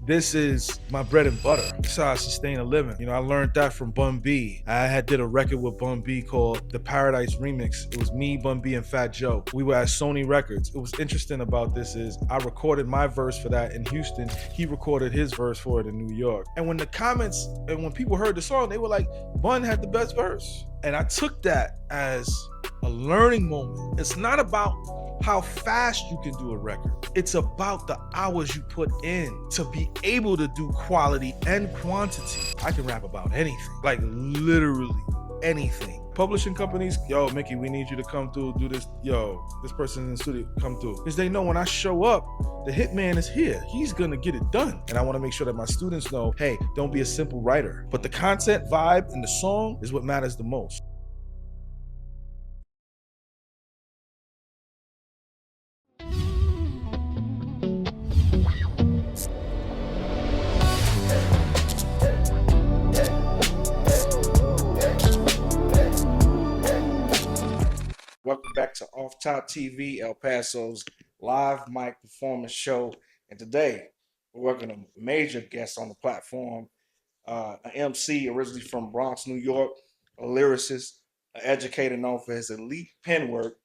This is my bread and butter. This is how I sustain a living. You know, I learned that from Bun B. I did a record with Bun B called The Paradise Remix. It was me, Bun B, and Fat Joe. We were at Sony Records. It was interesting about this is I recorded my verse for that in Houston. He recorded his verse for it in New York. And when the comments and when people heard the song, they were like, Bun had the best verse. And I took that as a learning moment. It's not about how fast you can do a record. It's about the hours you put in to be able to do quality and quantity. I can rap about anything, like literally anything. Publishing companies, yo, Mickey, we need you to come through, do this. Yo, this person in the studio, come through. Because they know when I show up, the hitman is here. He's gonna get it done. And I wanna make sure that my students know, hey, don't be a simple writer. But the content, vibe, and the song is what matters the most. Welcome back to OffxTop TV, El Paso's live mic performance show. And today, we're working a major guest on the platform, an MC originally from Bronx, New York, a lyricist, an educator known for his elite pen work,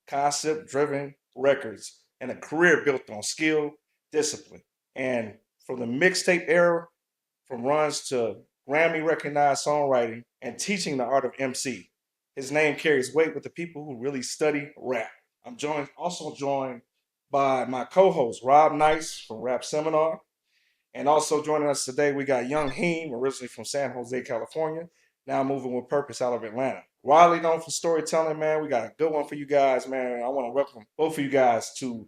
concept-driven records, and a career built on skill, discipline. And from the mixtape era, from runs to Grammy-recognized songwriting and teaching the art of MC. His name carries weight with the people who really study rap. I'm also joined by my co-host, Rob Nice from Rap Seminar. And also joining us today, we got young Heem, originally from San Jose, California, now moving with purpose out of Atlanta. Widely known for storytelling, man. We got a good one for you guys, man. I want to welcome both of you guys to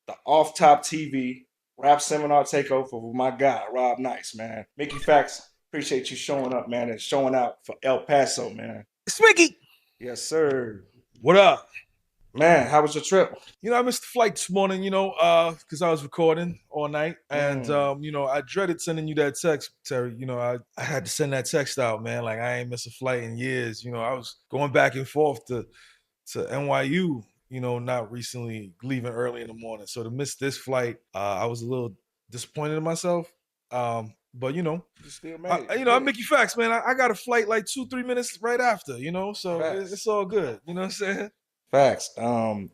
the OffxTop TV Rap Seminar Takeover with my guy, Rob Nice, man. Mickey Factz, appreciate you showing up, man, and showing out for El Paso, man. It's Mickey. Yes, sir. What up? Man, how was your trip? You know, I missed the flight this morning, because I was recording all night. And, I dreaded sending you that text, Terry. You know, I had to send that text out, man. Like, I ain't missed a flight in years. You know, I was going back and forth to NYU, not recently, leaving early in the morning. So to miss this flight, I was a little disappointed in myself. But you still made it. I'm Mickey Factz, man. I got a flight like 2-3 minutes right after, so it's all good. You know what I'm saying? Facts.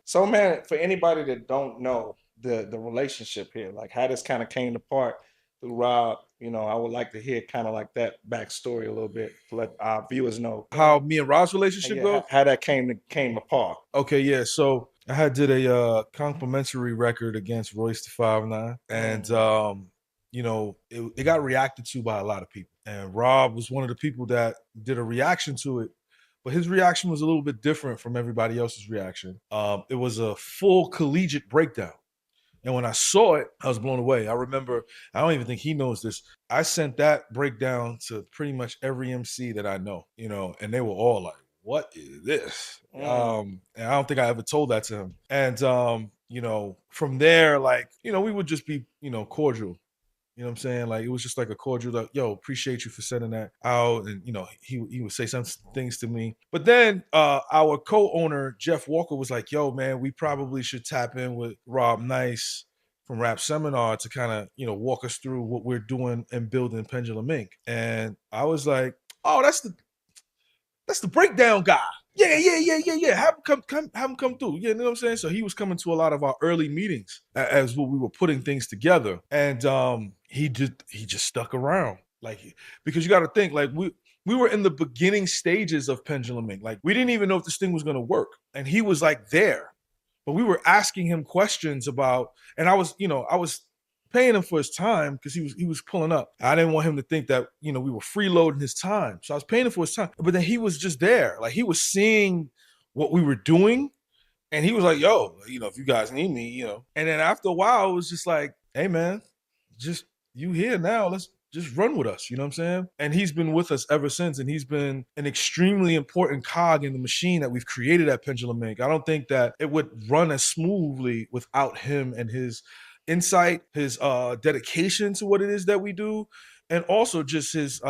So man, for anybody that don't know the relationship here, like how this kind of came apart through Rob, I would like to hear kind of like that backstory a little bit to let our viewers know how me and Rob's relationship goes. How that came apart. Okay, yeah. So I had did a complimentary record against Royce the 5'9", and it got reacted to by a lot of people. And Rob was one of the people that did a reaction to it, but his reaction was a little bit different from everybody else's reaction. It was a full collegiate breakdown. And when I saw it, I was blown away. I remember, I don't even think he knows this. I sent that breakdown to pretty much every MC that I know, and they were all like, what is this? And I don't think I ever told that to him. And, from there, like, we would just be, cordial. You know what I'm saying? Like, it was just like a cordial, like, yo, appreciate you for sending that out. And, he would say some things to me. But then our co-owner, Jeff Walker, was like, yo, man, we probably should tap in with Rob Nice from Rap Seminar to kind of, walk us through what we're doing and building Pendulum Inc. And I was like, oh, that's the breakdown guy. Yeah. Have him come through. Yeah, you know what I'm saying? So he was coming to a lot of our early meetings as we were putting things together. And he just stuck around. Like, because you got to think, like, we were in the beginning stages of Pendulum Inc. Like, we didn't even know if this thing was going to work. And he was like there. But we were asking him questions about, and I was paying him for his time because he was pulling up. I didn't want him to think that, we were freeloading his time. So I was paying him for his time. But then he was just there. Like, he was seeing what we were doing. And he was like, yo, if you guys need me, And then after a while, it was just like, hey, man, just you here now. Let's just run with us. You know what I'm saying? And he's been with us ever since. And he's been an extremely important cog in the machine that we've created at Pendulum Inc. I don't think that it would run as smoothly without him and his insight, his dedication to what it is that we do, and also just his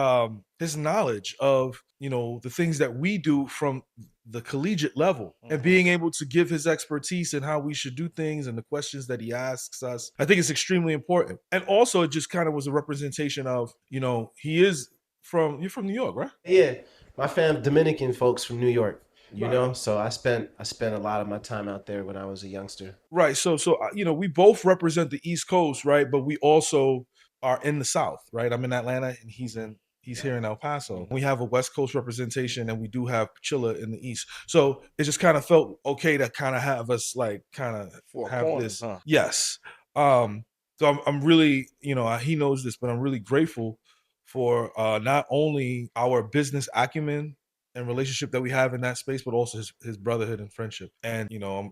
knowledge of the things that we do from the collegiate level and being able to give his expertise and how we should do things and the questions that he asks us. I think it's extremely important. And also it just kind of was a representation of, you know, you're from New York, right? Yeah, my Dominican folks from New York, you know, so I spent a lot of my time out there when I was a youngster. Right. So you know, we both represent the East Coast, right? But we also are in the South, right? I'm in Atlanta and he's here in El Paso. We have a West Coast representation and we do have Chilla in the East. So it just kind of felt okay to kind of have us like kind of have corners, this. huh? Yes. So I'm really, you know, he knows this, but I'm really grateful for not only our business acumen and relationship that we have in that space, but also his brotherhood and friendship. And you know,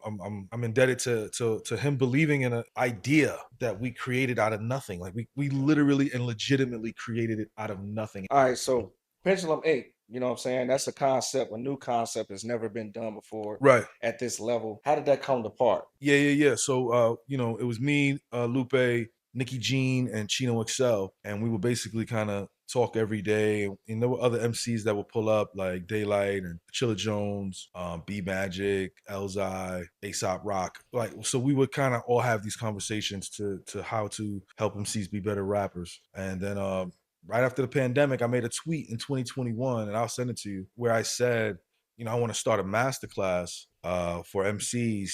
I'm indebted to him believing in an idea that we created out of nothing. Like we literally and legitimately created it out of nothing. All right, so Pendulum Inc, you know what I'm saying? That's a concept, a new concept that's never been done before, Right. at this level. How did that come to part? Yeah. So you know, it was me, Lupe, Nikki Jean, and Chino Excel, and we would basically kind of talk every day. And there were other MCs that would pull up, like Daylight and Chilla Jones, B Magic, Elzai, Aesop Rock. Like, so we would kind of all have these conversations to how to help MCs be better rappers. And then right after the pandemic, I made a tweet in 2021, and I'll send it to you, where I said, you know, I want to start a masterclass for MCs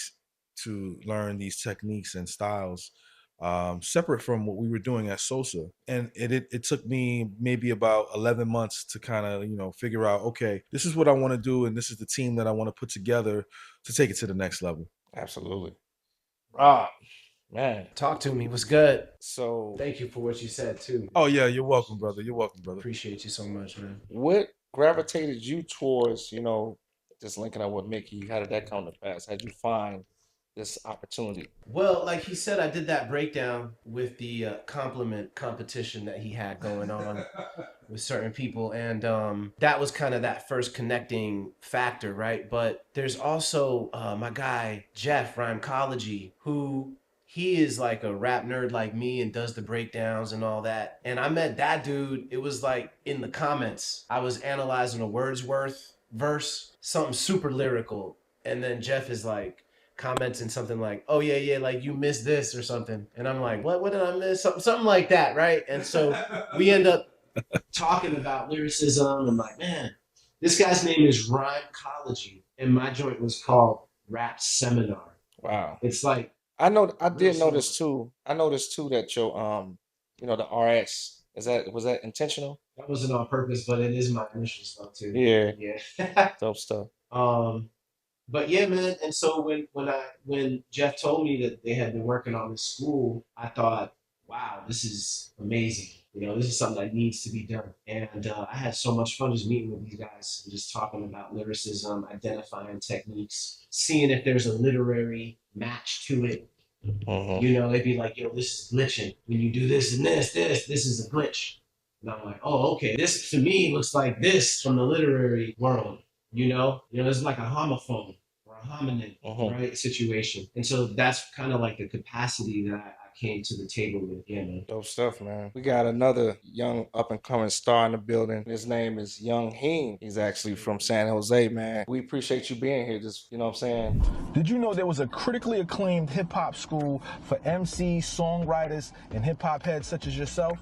to learn these techniques and styles separate from what we were doing at Sosa. And it took me maybe about 11 months to kind of, you know, figure out, okay, this is what I want to do. And this is the team that I want to put together to take it to the next level. Absolutely. Rob, man. Talk to me. What's good? So Thank you for what you said too. Oh yeah, you're welcome, brother. You're welcome, brother. Appreciate you so much, man. what gravitated you towards, you know, just linking up with Mickey? How did that come to pass? How did you find this opportunity? Well, like he said, I did that breakdown with the compliment competition that he had going on with certain people. And that was kind of that first connecting factor, right? But there's also my guy, Jeff, Rhymecology, who he is like a rap nerd like me and does the breakdowns and all that. And I met that dude, it was like in the comments. I was analyzing a Wordsworth verse, something super lyrical. And then Jeff is like, commenting something like, oh yeah, like you missed this or something. And I'm like, what did I miss? Something like that, right? And so we end up talking about lyricism and like, man, this guy's name is Rhymecology. And my joint was called Rap Seminar. Wow. It's like, I did Real notice too. I noticed too that your you know, the RS, was that intentional? that wasn't on purpose, but it is my initial stuff too. Yeah, Yeah. dope stuff. But yeah, man. And so when Jeff told me that they had been working on this school, I thought, wow, this is amazing. You know, this is something that needs to be done. And I had so much fun just meeting with these guys and just talking about lyricism, identifying techniques, seeing if there's a literary match to it. You know, they'd be like, yo, this is glitching. When you do this and this is a glitch. And I'm like, oh, okay. This to me looks like this from the literary world. You know, it's like a homophone or a hominin, right, situation. And so that's kind of like the capacity that I came to the table with. Yeah, man. Dope stuff, man. We got another young up and coming star in the building. His name is Young Heem. He's actually from San Jose, man. We appreciate you being here. Just, you know what I'm saying? Did you know there was a critically acclaimed hip hop school for MCs, songwriters, and hip hop heads such as yourself?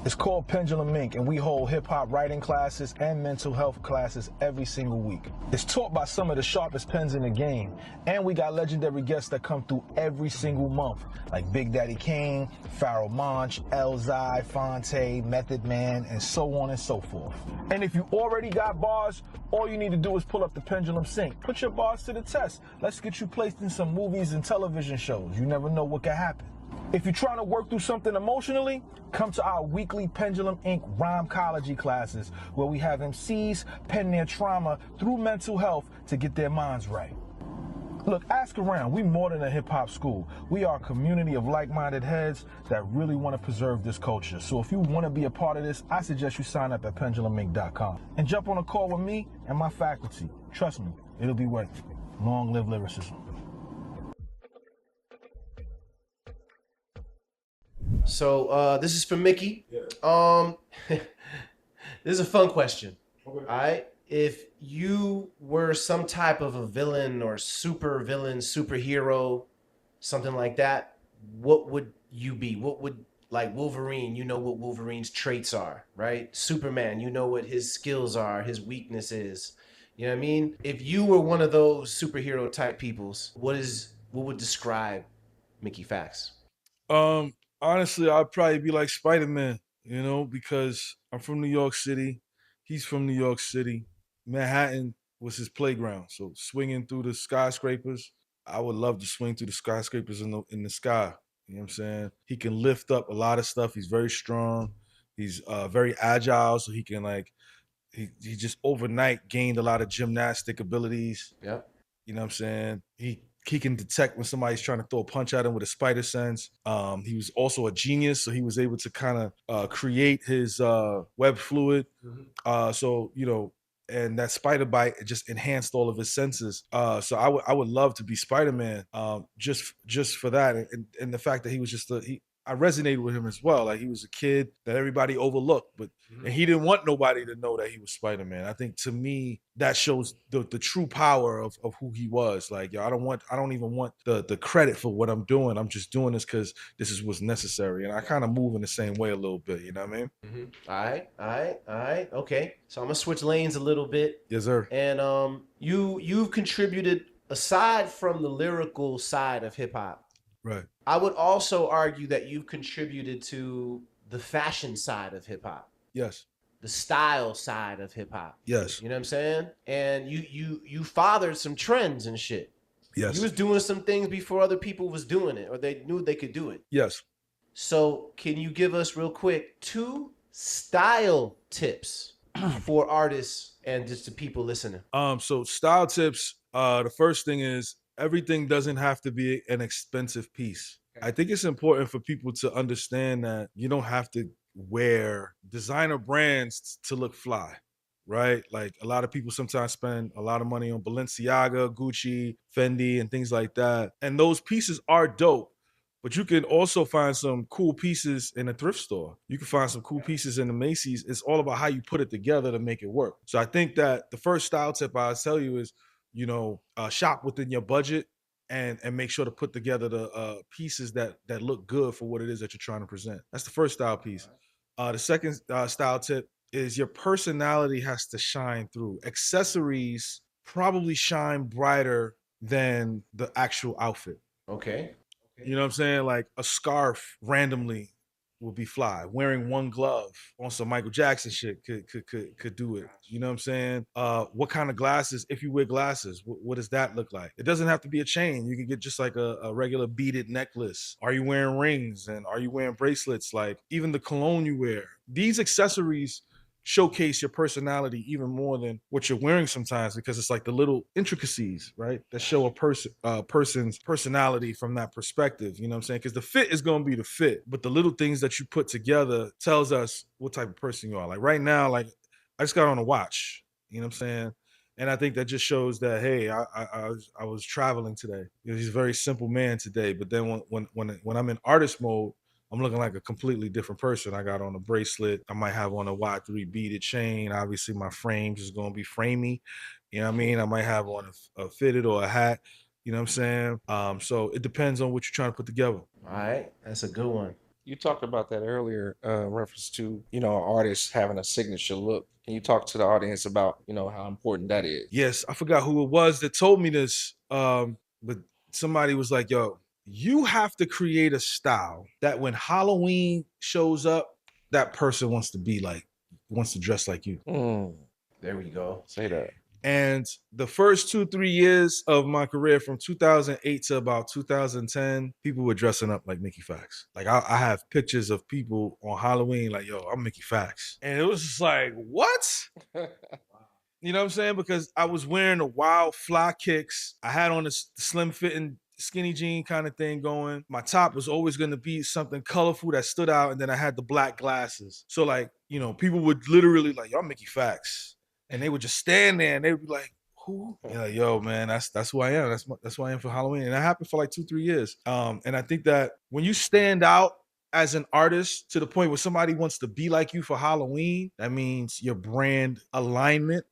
It's called Pendulum Inc, and we hold hip-hop writing classes and mental health classes every single week. It's taught by some of the sharpest pens in the game, and we got legendary guests that come through every single month, like Big Daddy Kane, Pharoah Monch, Elzai, Fonte, Method Man, and so on and so forth. And if you already got bars, all you need to do is pull up the Pendulum Sync. Put your bars to the test. Let's get you placed in some movies and television shows. You never know what can happen. If you're trying to work through something emotionally, come to our weekly Pendulum Inc Rhymecology classes, where we have MCs pen their trauma through mental health to get their minds right. Look, ask around. We more than a hip-hop school. We are a community of like-minded heads that really want to preserve this culture. So if you want to be a part of this, I suggest you sign up at penduluminc.com and jump on a call with me and my faculty. Trust me, it'll be worth it. Long live lyricism. So this is for Mickey. This is a fun question. All right. if you were some type of a villain or super villain, superhero, something like that, what would you be? What would, like Wolverine, you know what Wolverine's traits are, right? Superman, you know what his skills are, his weaknesses. You know what I mean? If you were one of those superhero type peoples, what would describe Mickey Factz? Um, Honestly, I'd probably be like Spider-Man, you know, because I'm from New York City. He's from New York City. Manhattan was his playground. So swinging through the skyscrapers, I would love to swing through the skyscrapers in the sky. You know what I'm saying? He can lift up a lot of stuff. He's very strong. He's very agile, so he can like he just overnight gained a lot of gymnastic abilities. Yep. You know what I'm saying? He can detect when somebody's trying to throw a punch at him with a spider sense. He was also a genius, so he was able to kind of create his web fluid. So you know, and that spider bite, it just enhanced all of his senses. So I would love to be Spider-Man, just for that, and the fact that he was just I resonated with him as well. Like he was a kid that everybody overlooked, but and he didn't want nobody to know that he was Spider-Man. I think to me that shows the true power of who he was. Like, yo, I don't even want the credit for what I'm doing. I'm just doing this because this is what's necessary. And I kind of move in the same way a little bit, you know what I mean? All right. Okay. So I'm gonna switch lanes a little bit. Yes, sir. And you've contributed, aside from the lyrical side of hip hop. Right. I would also argue that you've contributed to the fashion side of hip hop, Yes. the style side of hip hop. Yes. You know what I'm saying? And you fathered some trends and shit. Yes. You was doing some things before other people was doing it, or they knew they could do it. Yes. So can you give us real quick 2 style tips for artists and just the people listening? So style tips. The first thing is everything doesn't have to be an expensive piece. I think it's important for people to understand that you don't have to wear designer brands to look fly, right? Like a lot of people sometimes spend a lot of money on Balenciaga, Gucci, Fendi, and things like that. And those pieces are dope. But you can also find some cool pieces in a thrift store. You can find some cool pieces in the Macy's. It's all about how you put it together to make it work. So I think that the first style tip I'll tell you is, you know, shop within your budget and make sure to put together the pieces that look good for what it is that you're trying to present. That's the first style piece. The second style tip is your personality has to shine through. Accessories probably shine brighter than the actual outfit. Okay. You know what I'm saying? Like a scarf randomly would be fly. Wearing one glove on some Michael Jackson shit could do it. You know what I'm saying? What kind of glasses? If you wear glasses, what does that look like? It doesn't have to be a chain. You can get just like a regular beaded necklace. Are you wearing rings and are you wearing bracelets? Like even the cologne you wear. These accessories showcase your personality even more than what you're wearing sometimes, because it's like the little intricacies, right, that show a person's personality from that perspective. You know what I'm saying? Because the fit is going to be the fit, but the little things that you put together tells us what type of person you are. Like right now, like I just got on a watch. You know what I'm saying? And I think that just shows that, hey, I was traveling today. You know, he's a very simple man today. But then when I'm in artist mode, I'm looking like a completely different person. I got on a bracelet. I might have on a Y3 beaded chain. Obviously, my frame's just going to be framey. You know what I mean? I might have on a fitted or a hat. You know what I'm saying? So it depends on what you're trying to put together. All right. That's a good one. You talked about that earlier, reference to, you know, artists having a signature look. Can you talk to the audience about, you know, how important that is? Yes, I forgot who it was that told me this, but somebody was like, yo, you have to create a style that when Halloween shows up, that person wants to dress like you. There we go. Say that. And the first 2-3 years of my career, from 2008 to about 2010, people were dressing up like Mickey Factz. Like I have pictures of people on Halloween like, yo, I'm Mickey Factz. And it was just like, what? You know what I'm saying? Because I was wearing the wild fly kicks. I had on the slim fitting skinny jean kind of thing going. My top was always going to be something colorful that stood out. And then I had the black glasses. So like, you know, people would literally like, y'all Mickey Factz. And they would just stand there and they would be like, who? You're like, yo, man, that's who I am. That's who I am for Halloween. And that happened for like 2-3 years. And I think that when you stand out as an artist to the point where somebody wants to be like you for Halloween, that means your brand alignment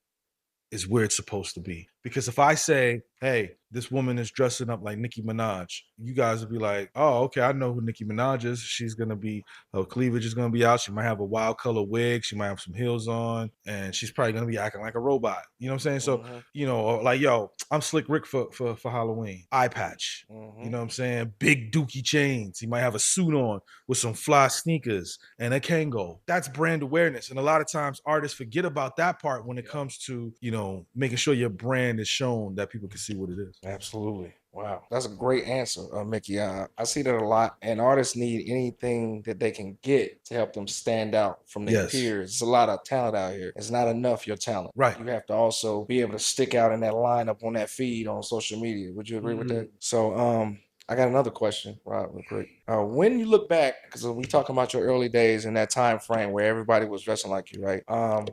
is where it's supposed to be. Because if I say, hey, this woman is dressing up like Nicki Minaj, you guys will be like, oh, okay, I know who Nicki Minaj is. She's going to be, her cleavage is going to be out. She might have a wild color wig. She might have some heels on, and she's probably going to be acting like a robot. You know what I'm saying? So, you know, like, yo, I'm Slick Rick for Halloween. Eye patch. You know what I'm saying? Big dookie chains. He might have a suit on with some fly sneakers and a Kango. That's brand awareness. And a lot of times artists forget about that part when it comes to, you know, making sure your brand is shown that people can see what it is. Absolutely. Wow. That's a great answer, Mickey. I see that a lot. And artists need anything that they can get to help them stand out from their peers. There's a lot of talent out here. It's not enough your talent. Right. You have to also be able to stick out in that lineup on that feed on social media. Would you agree with that? So I got another question, Rob, real quick. When you look back, because we talking about your early days in that time frame where everybody was dressing like you, right?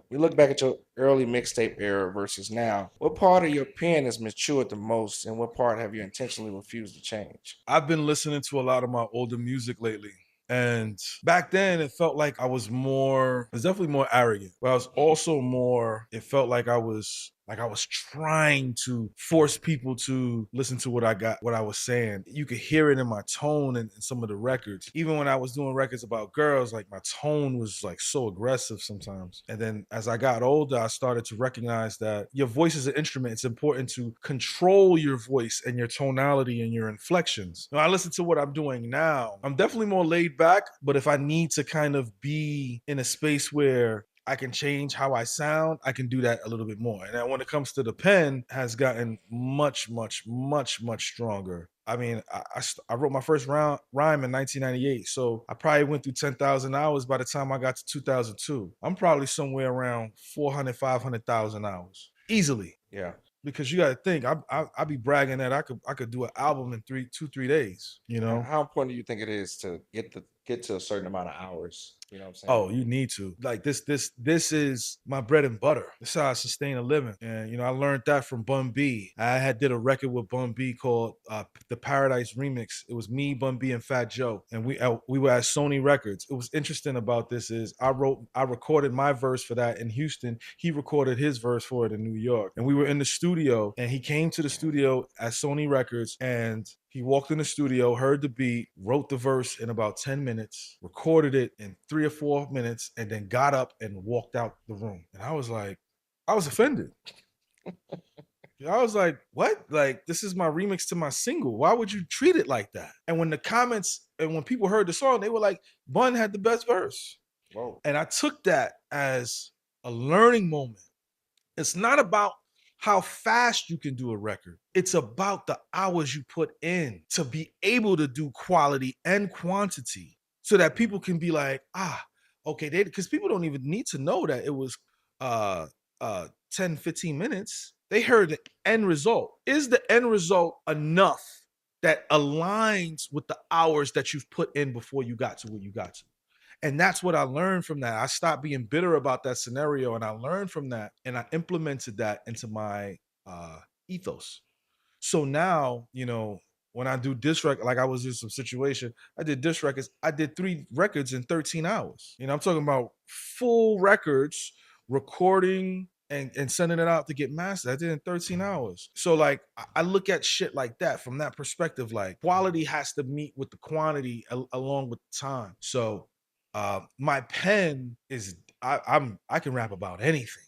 You look back at your early mixtape era versus now. What part of your pen has matured the most, and what part have you intentionally refused to change? I've been listening to a lot of my older music lately. And back then, it felt like I was definitely more arrogant, but I was also it felt like I was trying to force people to listen to what I was saying. You could hear it in my tone and in some of the records. Even when I was doing records about girls, like my tone was like so aggressive sometimes. And then as I got older, I started to recognize that your voice is an instrument. It's important to control your voice and your tonality and your inflections. Now, I listen to what I'm doing now. I'm definitely more laid back, but if I need to kind of be in a space where I can change how I sound, I can do that a little bit more. And then when it comes to the pen, has gotten much, much, much, much stronger. I mean, I wrote my first rhyme in 1998, so I probably went through 10,000 hours by the time I got to 2002. I'm probably somewhere around 400, 500,000 hours, easily. Yeah. Because you got to think, I be bragging that I could do an album in 3 days. You know, how important do you think it is to get to a certain amount of hours? You know what I'm saying? Oh, you need to. Like this is my bread and butter. This is how I sustain a living. And you know, I learned that from Bun B. I did a record with Bun B called the Paradise Remix. It was me, Bun B, and Fat Joe, and we were at Sony Records. It was interesting about this is I recorded my verse for that in Houston. He recorded his verse for it in New York, and we were in the studio. And he came to the studio at Sony Records, and he walked in the studio, heard the beat, wrote the verse in about 10 minutes, recorded it in 3 or 4 minutes, and then got up and walked out the room. And I was like, I was offended. I was like, what? Like, this is my remix to my single. Why would you treat it like that? And when the comments and when people heard the song, they were like, Bun had the best verse. Whoa. And I took that as a learning moment. It's not about how fast you can do a record. It's about the hours you put in to be able to do quality and quantity so that people can be like, okay, because people don't even need to know that it was 10, 15 minutes. They heard the end result. Is the end result enough that aligns with the hours that you've put in before you got to where you got to? And that's what I learned from that. I stopped being bitter about that scenario, and I learned from that, and I implemented that into my ethos. So now, you know, when I do disc record, like I was in some situation, I did disc records. I did 3 records in 13 hours. You know, I'm talking about full records, recording and sending it out to get mastered. I did it in 13 hours. So like, I look at shit like that from that perspective. Like, quality has to meet with the quantity along with the time. So my pen is I can rap about anything.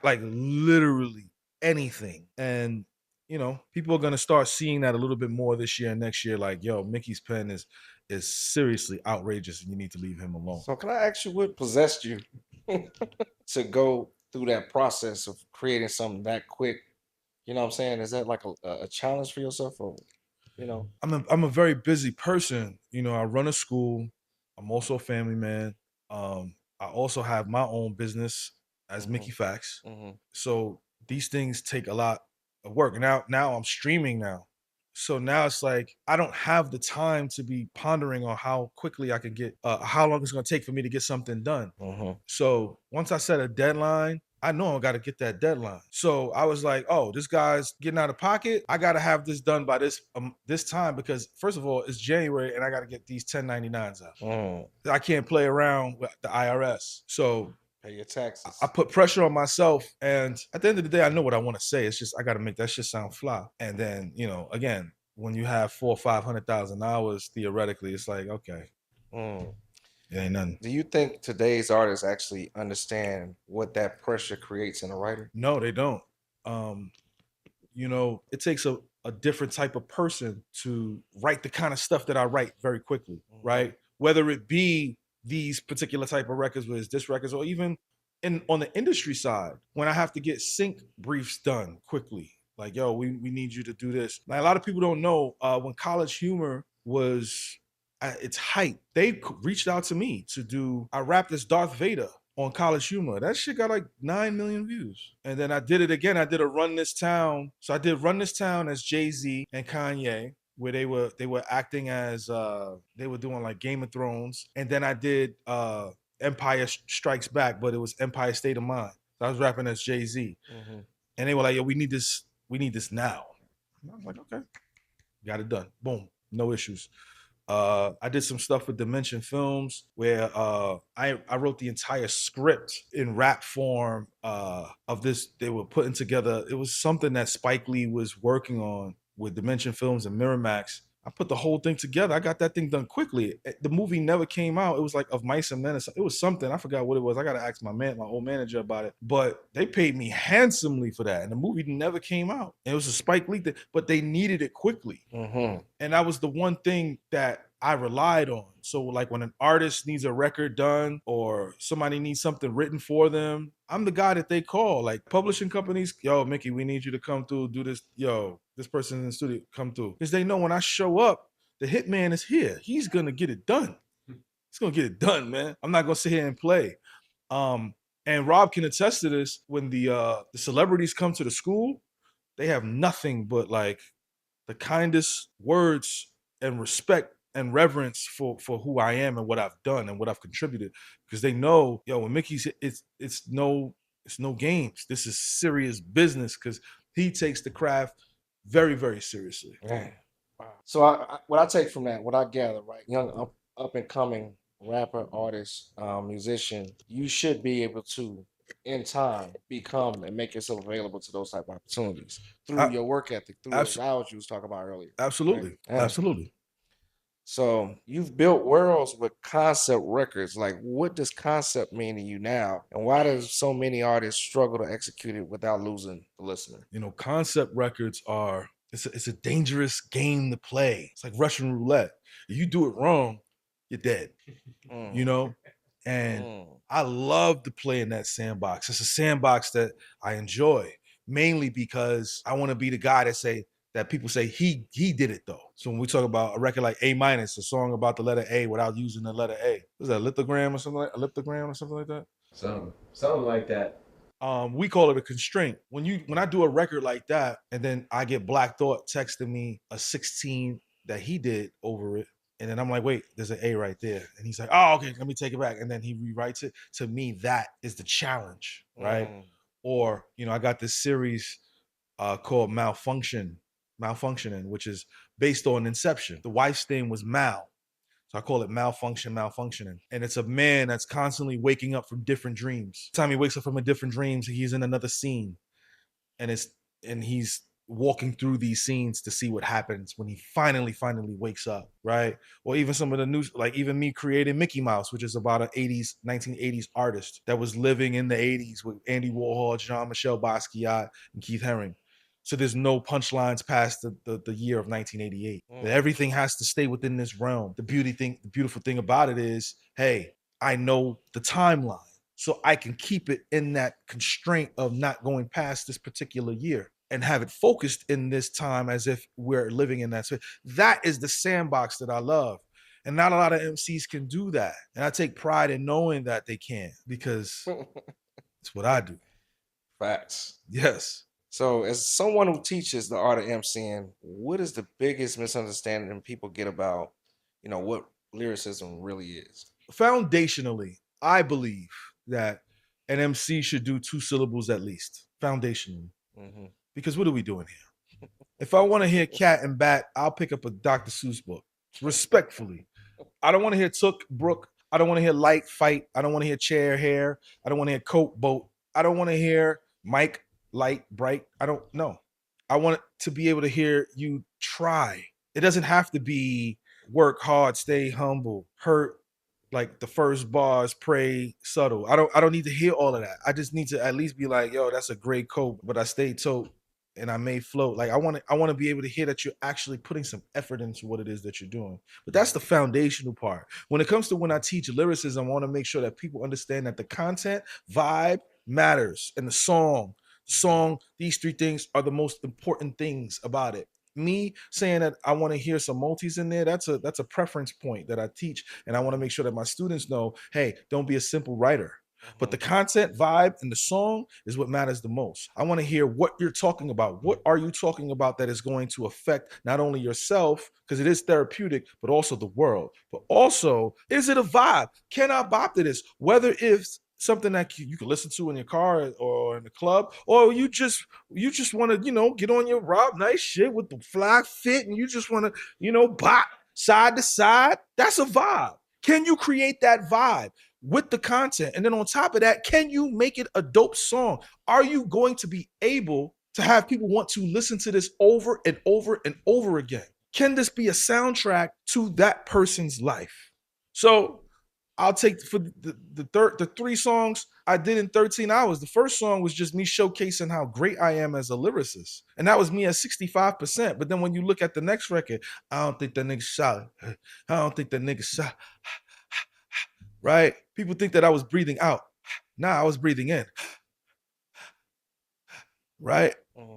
Like literally anything. And you know, people are gonna start seeing that a little bit more this year and next year. Like, yo, Mickey's pen is seriously outrageous, and you need to leave him alone. So can I ask you what possessed you to go through that process of creating something that quick? You know what I'm saying? Is that like a challenge for yourself, or you know? I'm a very busy person. You know, I run a school. I'm also a family man. I also have my own business as Mickey Factz. So these things take a lot of work. Now I'm streaming now. So now it's like, I don't have the time to be pondering on how quickly I can get, how long it's going to take for me to get something done. So once I set a deadline, I know I got to get that deadline. So I was like, oh, this guy's getting out of pocket. I got to have this done by this time, because first of all, it's January and I got to get these 1099s out. I can't play around with the IRS. So Pay your taxes. I put pressure on myself, and at the end of the day, I know what I want to say. It's just I got to make that shit sound fly. And then, you know, again, when you have 400,000 or 500,000 hours, theoretically, it's like, okay, it ain't nothing. Do you think today's artists actually understand what that pressure creates in a writer? No, they don't. You know, it takes a different type of person to write the kind of stuff that I write very quickly, right? Whether it be these particular type of records, whether it's disc records, or even on the industry side, when I have to get sync briefs done quickly. Like, yo, we need you to do this. Like, a lot of people don't know, when College Humor was at its height, they reached out to me to do, I rapped as Darth Vader on College Humor. That shit got like 9 million views. And then I did it again. I did a Run This Town. So I did Run This Town as Jay-Z and Kanye, where they were acting as they were doing like Game of Thrones. And then I did Empire Strikes Back, but it was Empire State of Mind. So I was rapping as Jay-Z. And they were like, yo, we need this now. And I was like, okay. Got it done. Boom. No issues. I did some stuff with Dimension Films where I wrote the entire script in rap form of this. They were putting together, it was something that Spike Lee was working on with Dimension Films and Miramax. I put the whole thing together. I got that thing done quickly. The movie never came out. It was like Of Mice and Men. It was something. I forgot what it was. I got to ask my old manager about it. But they paid me handsomely for that. And the movie never came out. It was a Spike Lee thing, but they needed it quickly. And that was the one thing that I relied on. So like when an artist needs a record done or somebody needs something written for them, I'm the guy that they call. Like publishing companies, yo, Mickey, we need you to come through, do this. Yo, this person in the studio, come through. Because they know when I show up, the hitman is here. He's going to get it done. He's going to get it done, man. I'm not going to sit here and play. And Rob can attest to this. When the celebrities come to the school, they have nothing but like the kindest words and respect and reverence for who I am and what I've done and what I've contributed, because they know, yo, when Mickey's, it's no games. This is serious business, because he takes the craft very, very seriously. Man. Wow. So what I take from that, what I gather, right, young up and coming rapper, artist, musician, you should be able to, in time, become and make yourself available to those type of opportunities through your work ethic, through those hours you was talking about earlier. Absolutely, right? Absolutely. So you've built worlds with concept records. Like, what does concept mean to you now? And why does so many artists struggle to execute it without losing the listener? You know, concept records are, it's a dangerous game to play. It's like Russian roulette. If you do it wrong, you're dead. You know? And I love to play in that sandbox. It's a sandbox that I enjoy, mainly because I want to be the guy that people say he did it though. So when we talk about a record like A-, a song about the letter A without using the letter A, was that a lithogram or something like that? Something like that. We call it a constraint. When I do a record like that, and then I get Black Thought texting me a 16 that he did over it, and then I'm like, wait, there's an A right there. And he's like, oh, okay, let me take it back. And then he rewrites it. To me, that is the challenge, right? Or, you know, I got this series called Malfunctioning, which is based on Inception. The wife's name was Mal. So I call it Malfunctioning. And it's a man that's constantly waking up from different dreams. Every time he wakes up from a different dreams, he's in another scene. And he's walking through these scenes to see what happens when he finally wakes up, right? Or even some of the news, like even me creating Mickey Mouse, which is about an 1980s artist that was living in the 80s with Andy Warhol, Jean-Michel Basquiat, and Keith Haring. So there's no punchlines past the year of 1988. Everything has to stay within this realm. The beautiful thing about it is, hey, I know the timeline, so I can keep it in that constraint of not going past this particular year and have it focused in this time as if we're living in that space. That is the sandbox that I love. And not a lot of MCs can do that. And I take pride in knowing that they can, because it's what I do. Facts. Yes. So as someone who teaches the art of MCing, what is the biggest misunderstanding people get about, you know, what lyricism really is? Foundationally, I believe that an MC should do 2 syllables at least, foundationally. Because what are we doing here? If I want to hear Cat and Bat, I'll pick up a Dr. Seuss book, respectfully. I don't want to hear Took, Brook, I don't want to hear light fight. I don't want to hear chair hair. I don't want to hear coat boat. I don't want to hear mic light bright. I don't know. I want to be able to hear you try. It doesn't have to be work hard, stay humble, hurt like the first bars, pray subtle. I don't need to hear all of that. I just need to at least be like, yo, that's a great coat, but I stayed tote and I may float. Like I want to be able to hear that you're actually putting some effort into what it is that you're doing. But that's the foundational part. When it comes to when I teach lyricism, I want to make sure that people understand that the content, vibe matters, and the song, these three things are the most important things about it. Me saying that I want to hear some multis in there, that's a preference point that I teach, and I want to make sure that my students know, hey, don't be a simple writer. But the content, vibe, and the song is what matters the most. I want to hear what you're talking about. What are you talking about that is going to affect not only yourself, because it is therapeutic, but also the world. But also, is it a vibe? Can I bop to this? Whether it's something that you can listen to in your car or in the club, or you just want to, get on your Rob nice shit with the fly fit, and you just want to, bop side to side. That's a vibe. Can you create that vibe with the content? And then on top of that, can you make it a dope song? Are you going to be able to have people want to listen to this over and over and over again? Can this be a soundtrack to that person's life? So I'll take for the three songs I did in 13 hours. The first song was just me showcasing how great I am as a lyricist. And that was me at 65%. But then when you look at the next record, I don't think that nigga's solid. I don't think that nigga's solid. Right? People think that I was breathing out. Nah, I was breathing in. Right?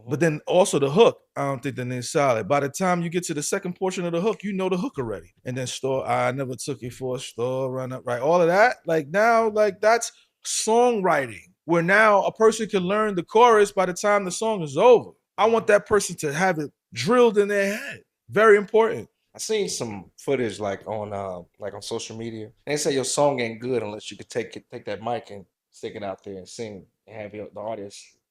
But then also the hook, I don't think that nigga's solid. By the time you get to the second portion of the hook, you know the hook already. And then store, I never took it for a store run up, right? All of that, like now, like that's songwriting, where now a person can learn the chorus by the time the song is over. I want that person to have it drilled in their head. Very important. I seen some footage like on social media. They say your song ain't good unless you could take that mic and stick it out there and sing and have the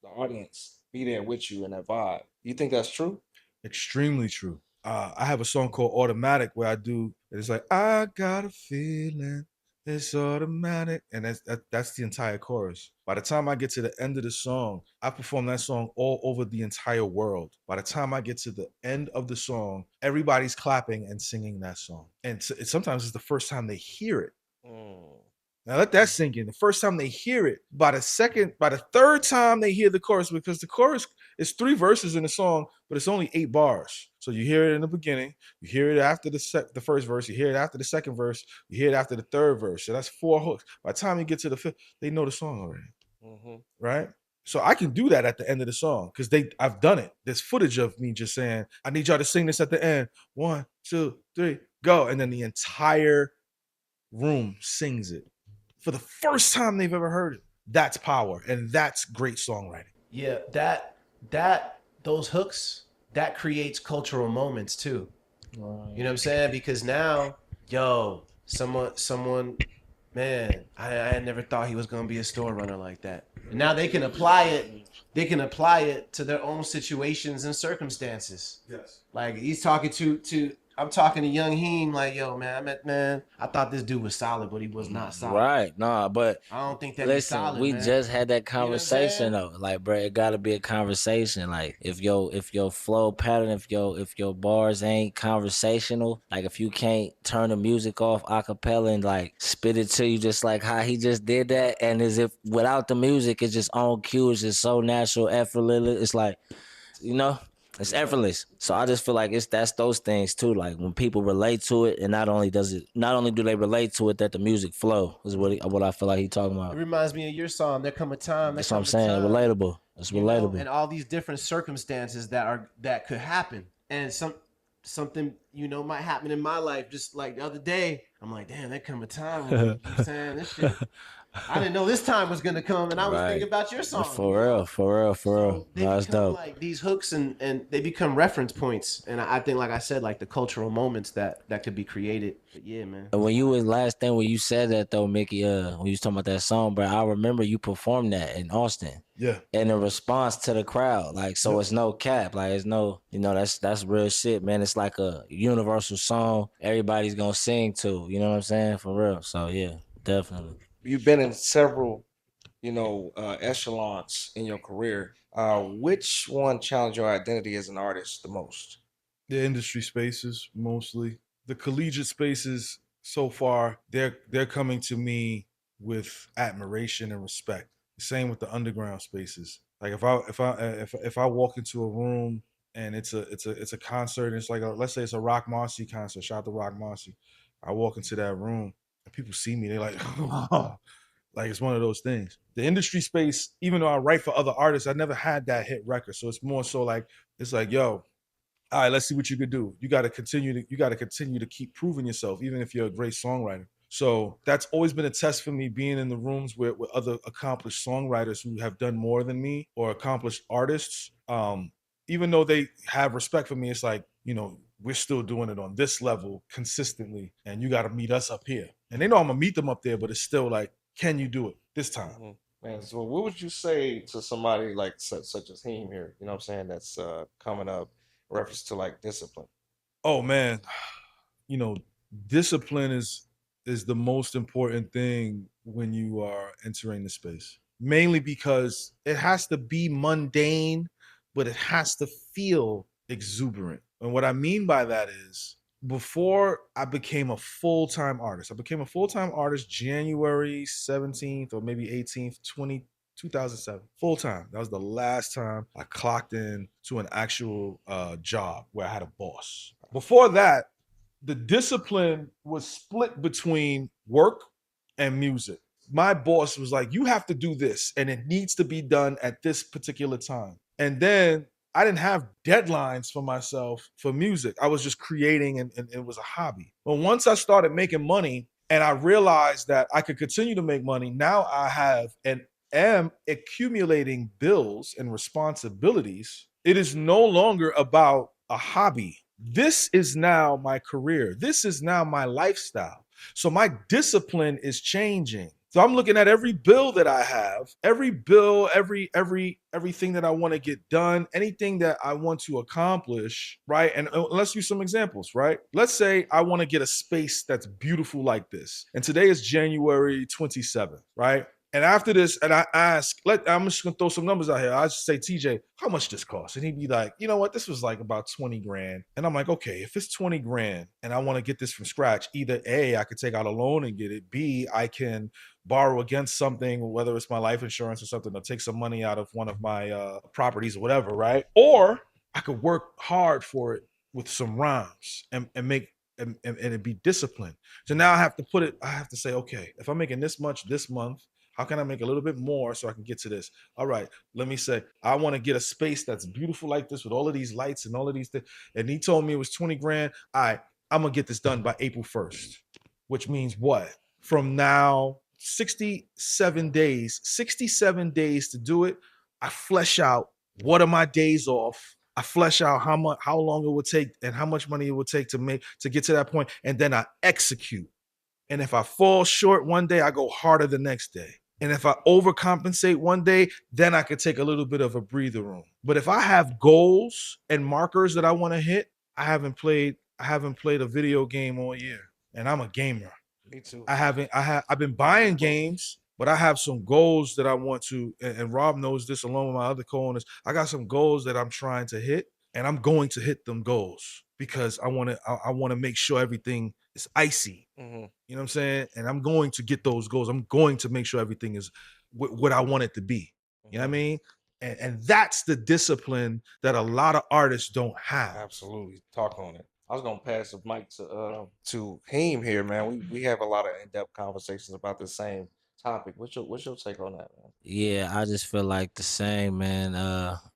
audience be there with you in that vibe. You think that's true? Extremely true. I have a song called Automatic where I do, it's like, I got a feeling it's automatic. And that's the entire chorus. By the time I get to the end of the song, I perform that song all over the entire world. By the time I get to the end of the song, everybody's clapping and singing that song. And sometimes it's the first time they hear it. Now let that sink in. The first time they hear it, by the third time they hear the chorus, because the chorus is 3 verses in the song, but it's only 8 bars. So you hear it in the beginning, you hear it after the first verse, you hear it after the second verse, you hear it after the third verse. So that's 4 hooks. By the time you get to the 5th, they know the song already. Right? So I can do that at the end of the song because I've done it. There's footage of me just saying, I need y'all to sing this at the end. 1, 2, 3, go. And then the entire room sings it. For the first time they've ever heard it. That's power, and that's great songwriting. Yeah, those hooks, that creates cultural moments too. Right. You know what I'm saying? Because now, someone, man, I never thought he was gonna be a store runner like that. And now they can apply it. They can apply it to their own situations and circumstances. Yes. Like he's talking to. I'm talking to young Heem like, yo, man, I thought this dude was solid, but he was not solid. Right, nah, but I don't think that listen, he's solid, we man. just had that conversation though. Like, bro, it gotta be a conversation. Like, if your flow pattern, if your bars ain't conversational, like if you can't turn the music off acapella and like spit it to you just like how he just did that, and as if without the music, it's just on cue, it's just so natural, effortless. It's like, it's effortless. So I just feel like that's those things too. Like when people relate to it, and not only do they relate to it, that the music flow is what I feel like he talking about. It reminds me of your song, There Come a Time. That's what I'm saying. Relatable. It's relatable. And all these different circumstances that could happen. And something, might happen in my life. Just like the other day, I'm like, damn, there come a time when, you know what I'm saying, this shit. I didn't know this time was gonna come, and I was thinking Right. about your song. For real, for real, for real. So they No, it's become dope. like these hooks, and they become reference points. And I think, like I said, like the cultural moments that could be created. But yeah, man. And when you was last thing when you said that though, Mickey, when you was talking about that song, bro, I remember you performed that in Austin. Yeah. In a response to the crowd. Like, so it's no cap. Like, it's no, you know, that's real shit, man. It's like a universal song everybody's gonna sing to. You know what I'm saying? For real. So yeah, definitely. You've been in several, echelons in your career. Which one challenged your identity as an artist the most? The industry spaces mostly. The collegiate spaces so far, they're coming to me with admiration and respect. Same with the underground spaces. Like if I walk into a room and it's a concert and it's like let's say it's a Rock Marcy concert. Shout out to Rock Marcy. I walk into that room and people see me, they're like, like it's one of those things. The industry space, even though I write for other artists, I never had that hit record. So it's more so like it's like, yo, all right, let's see what you could do. You got to continue to keep proving yourself, even if you're a great songwriter. So that's always been a test for me, being in the rooms with other accomplished songwriters who have done more than me or accomplished artists. Even though they have respect for me, it's like, we're still doing it on this level consistently, and you got to meet us up here. And they know I'm gonna meet them up there, but it's still like, can you do it this time? Mm-hmm. Man, so what would you say to somebody like such as Heem here? You know what I'm saying? That's coming up, reference to like discipline. Oh man, discipline is the most important thing when you are entering the space. Mainly because it has to be mundane, but it has to feel exuberant. And what I mean by that is, before I became a full-time artist, January 17th or maybe 18th, 2007, full-time. That was the last time I clocked in to an actual job where I had a boss. Before that, the discipline was split between work and music. My boss was like, you have to do this and it needs to be done at this particular time. And then I didn't have deadlines for myself for music. I was just creating, and it was a hobby. But once I started making money and I realized that I could continue to make money, now I have and am accumulating bills and responsibilities. It is no longer about a hobby. This is now my career. This is now my lifestyle. So my discipline is changing. So I'm looking at every bill that I have, everything that I want to get done, anything that I want to accomplish, right? And let's use some examples, right? Let's say I want to get a space that's beautiful like this. And today is January 27th, right? And after this, and I ask, I'm just gonna throw some numbers out here. I just say, TJ, how much this cost? And he'd be like, you know what? This was like about 20 grand. And I'm like, okay, if it's 20 grand and I want to get this from scratch, either A, I could take out a loan and get it. B, I can borrow against something, whether it's my life insurance or something, or take some money out of one of my properties or whatever, right? Or I could work hard for it with some rhymes and make and it be disciplined. So now I have to say, okay, if I'm making this much this month, how can I make a little bit more so I can get to this? All right, let me say, I want to get a space that's beautiful like this with all of these lights and all of these things. And he told me it was 20 grand. All right, I'm going to get this done by April 1st, which means what? From now, 67 days to do it. I flesh out what are my days off. I flesh out how long it would take and how much money it would take to get to that point. And then I execute. And if I fall short one day, I go harder the next day. And if I overcompensate one day, then I could take a little bit of a breather room. But if I have goals and markers that I want to hit, I haven't played a video game all year. And I'm a gamer. Me too. I've been buying games, but I have some goals that I want to, and Rob knows this along with my other co-owners. I got some goals that I'm trying to hit, and I'm going to hit them goals because I want to make sure everything is icy. Mm-hmm. You know what I'm saying? And I'm going to get those goals. I'm going to make sure everything is what I want it to be. You know what I mean? And that's the discipline that a lot of artists don't have. Absolutely. Talk on it. I was gonna pass the mic to Heem here, man. We have a lot of in-depth conversations about the same topic. What's your take on that, man? Yeah, I just feel like the same, man.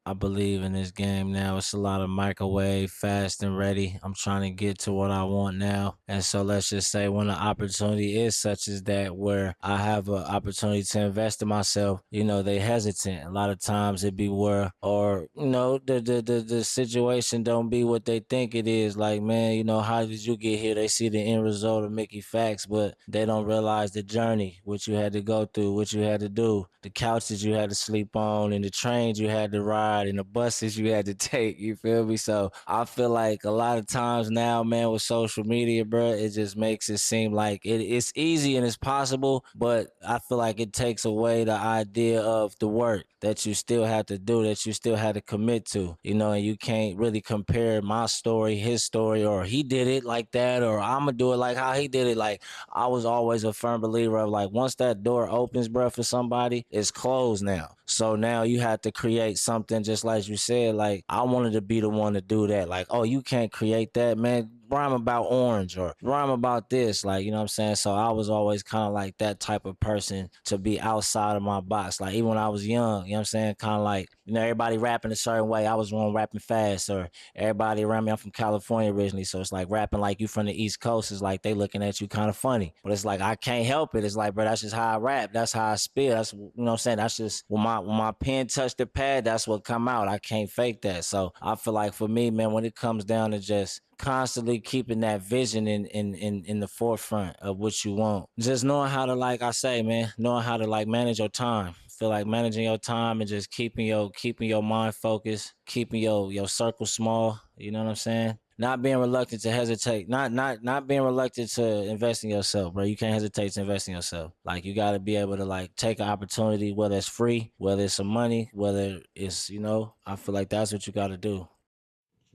I believe in this game now. It's a lot of microwave, fast and ready. I'm trying to get to what I want now. And so let's just say when the opportunity is such as that, where I have an opportunity to invest in myself, you know, they hesitant. A lot of times it be where, or, you know, the situation don't be what they think it is. Like, man, you know, how did you get here? They see the end result of Mickey Factz, but they don't realize the journey, what you had to go through, what you had to do, the couches you had to sleep on, and the trains you had to ride, and the buses you had to take. You feel me? So I feel like a lot of times now, man, with social media, bro, it just makes it seem like it's easy and it's possible, but I feel like it takes away the idea of the work that you still have to do, that you still had to commit to, you know, and you can't really compare my story, his story, or he did it like that, or I'm gonna do it like how he did it. Like, I was always a firm believer of like, once that door opens, bro, for somebody, it's closed now. So now you have to create something, just like you said. Like, I wanted to be the one to do that. Like, oh, you can't create that, man. Rhyme about orange or rhyme about this, like, you know what I'm saying? So I was always kind of like that type of person to be outside of my box. Like, even when I was young, you know what I'm saying? Kind of like, you know, everybody rapping a certain way. I was one rapping fast, or everybody around me, I'm from California originally. So it's like rapping like you from the East Coast is like they looking at you kind of funny. But it's like, I can't help it. It's like, bro, that's just how I rap. That's how I spit. That's, you know what I'm saying? That's just when my pen touched the pad, that's what come out. I can't fake that. So I feel like for me, man, when it comes down to just constantly keeping that vision in the forefront of what you want, just knowing how to, like I say, man, knowing how to like manage your time. Feel like managing your time and just keeping your mind focused, keeping your circle small, you know what I'm saying? Not being reluctant to hesitate, not being reluctant to invest in yourself, bro. You can't hesitate to invest in yourself. Like, you got to be able to like take an opportunity, whether it's free, whether it's some money, whether it's, you know, I feel like that's what you got to do.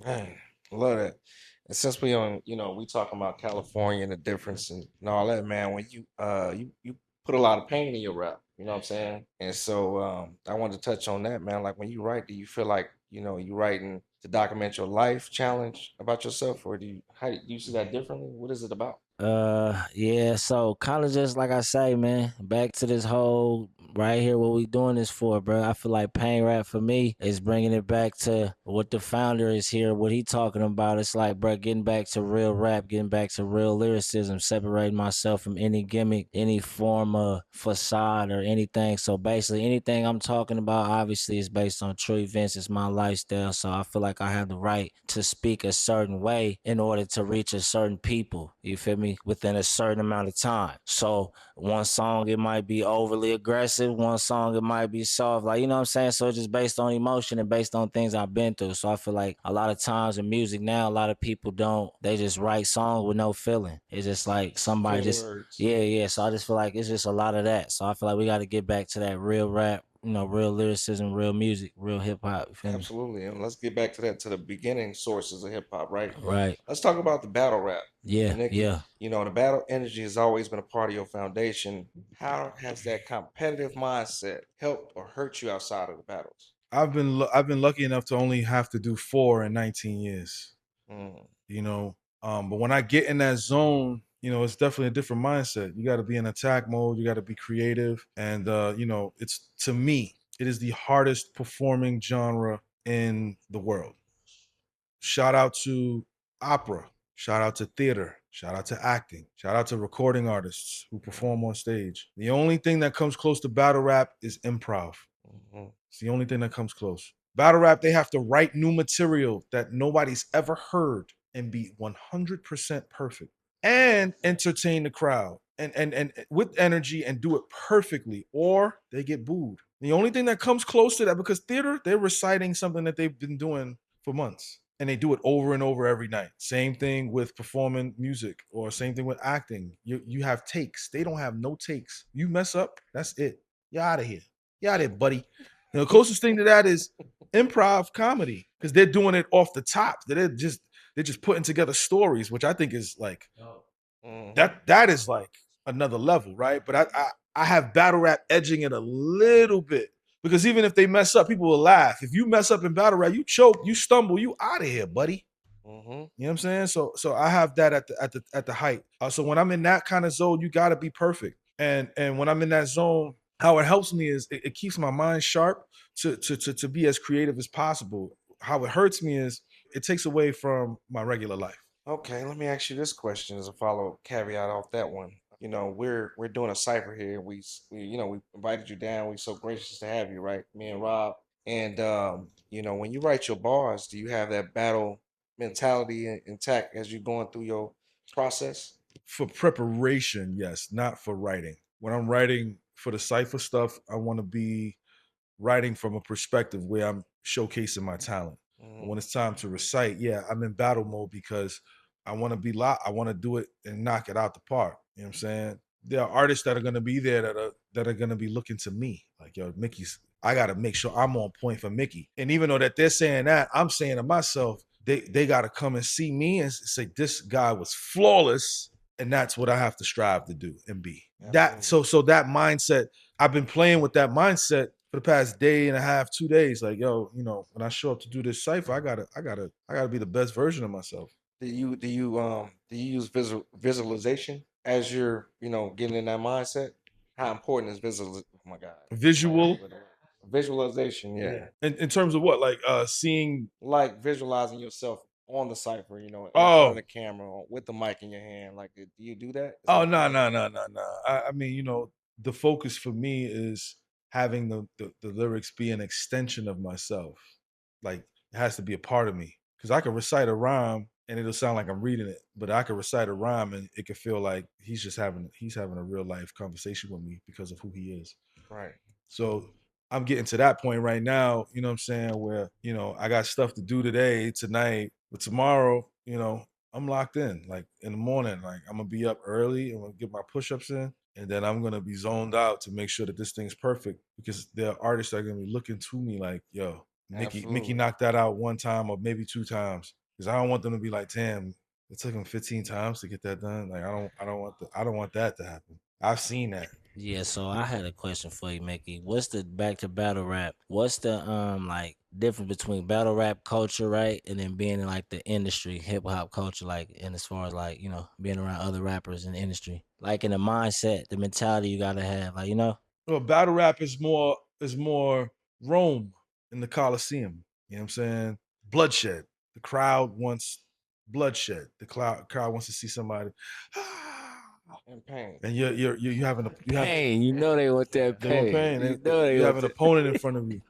Man, I love that. And since we on, you know, we talking about California and the difference and all that, man, when you put a lot of pain in your rap, you know what I'm saying? And so I wanted to touch on that, man. Like, when you write, do you feel like, you know, you writing to document your life challenge about yourself, or how do you see that differently? What is it about? Yeah, so kind of just like I say, man, back to this whole right here, what we doing this for, bro. I feel like pain rap for me is bringing it back to what the founder is here, what he talking about. It's like, bro, getting back to real rap, getting back to real lyricism, separating myself from any gimmick, any form of facade or anything. So basically, anything I'm talking about, obviously, is based on true events. It's my lifestyle. So I feel like I have the right to speak a certain way in order to reach a certain people. You feel me? Within a certain amount of time. So one song, it might be overly aggressive. One song, it might be soft. Like, you know what I'm saying? So it's just based on emotion and based on things I've been through. So I feel like a lot of times in music now, a lot of people they just write songs with no feeling. It's just like somebody Filler just, words. yeah. So I just feel like it's just a lot of that. So I feel like we got to get back to that real rap, you know, real lyricism, real music, real hip hop. You feel me? Absolutely. And let's get back to that, to the beginning sources of hip hop, right? Right. Let's talk about the battle rap. Yeah. Nikki, Yeah. you know, the battle energy has always been a part of your foundation. How has that competitive mindset helped or hurt you outside of the battles? I've been lucky enough to only have to do 4 in 19 years. Mm, You know, but when I get in that zone, you know, it's definitely a different mindset. You got to be in attack mode. You got to be creative, and you know, it's, to me, it is the hardest performing genre in the world. Shout out to opera. Shout out to theater. Shout out to acting. Shout out to recording artists who perform on stage. The only thing that comes close to battle rap is improv. mhm, It's the only thing that comes close. Battle rap, they have to write new material that nobody's ever heard and be 100% perfect and entertain the crowd and with energy and do it perfectly, or they get booed. The only thing that comes close to that, because theater, they're reciting something that they've been doing for months and they do it over and over every night. Same thing with performing music, or same thing with acting. You have takes. They don't have no takes. You mess up, that's it. You're out of here. You're out of here, buddy. You know, the closest thing to that is improv comedy, because they're doing it off the top. They're just putting together stories, which I think is like mhm. that is like another level, right? But I have battle rap edging it a little bit, because even if they mess up, people will laugh. If you mess up in battle rap, you choke, you stumble, you out of here, buddy. Mhm. You know what I'm saying? So I have that at the height. So when I'm in that kind of zone, you got to be perfect. And when I'm in that zone, how it helps me is it keeps my mind sharp to be as creative as possible. How it hurts me is it takes away from my regular life. Okay, let me ask you this question as a follow-up caveat off that one. You know, we're doing a cipher here. We you know we invited you down. We're so gracious to have you, right? Me and Rob. And you know, when you write your bars, do you have that battle mentality intact as you're going through your process? For preparation, yes, not for writing. When I'm writing for the cipher stuff, I want to be writing from a perspective where I'm showcasing my talent. But when it's time to recite, yeah, I'm in battle mode because I want to be loud. I want to do it and knock it out the park. You know what I'm saying? There are artists that are going to be there that are going to be looking to me like, yo, Mickey's. I got to make sure I'm on point for Mickey. And even though that they're saying that, I'm saying to myself, they got to come and see me and say this guy was flawless, and that's what I have to strive to do and be. That so that mindset. I've been playing with that mindset for the past day and a half, 2 days. Like, yo, you know, when I show up to do this cipher, I gotta be the best version of myself. Do you use visualization as you're, you know, getting in that mindset? How important is oh my God. Visual Visualization, yeah. in terms of what? Like seeing. Like visualizing yourself on the cipher, you know, in front of Oh, the camera or with the mic in your hand. Like, do you do that? Is oh, that no, no, no, no, no. I mean, you know, the focus for me is having the lyrics be an extension of myself. Like it has to be a part of me. Because I can recite a rhyme and it'll sound like I'm reading it, but I can recite a rhyme and it can feel like he's having a real life conversation with me because of who he is. right? So I'm getting to that point right now, you know what I'm saying, where, you know, I got stuff to do today, tonight, but tomorrow, you know, I'm locked in. Like in the morning, like I'm gonna be up early, I'm gonna get my push-ups in, and then I'm gonna be zoned out to make sure that this thing's perfect because there are artists that are gonna be looking to me like, yo, Mickey Absolutely. knocked that out one time or maybe 2 times. Because I don't want them to be like, damn, it took him 15 times to get that done. Like I don't want that to happen. I've seen that. Yeah, so I had a question for you, Mickey. What's the back to battle rap? What's the like difference between battle rap culture, right, and then being in like the industry, hip hop culture, like, and as far as like, you know, being around other rappers in the industry, like in the mindset, the mentality you gotta have, like, you know. Well, battle rap is more Rome in the Coliseum. You know what I'm saying? Bloodshed. The crowd wants bloodshed. The crowd wants to see somebody. And pain. And you having Pain, you know they want that they want pain. pain. You know they You have want an that. opponent in front of you.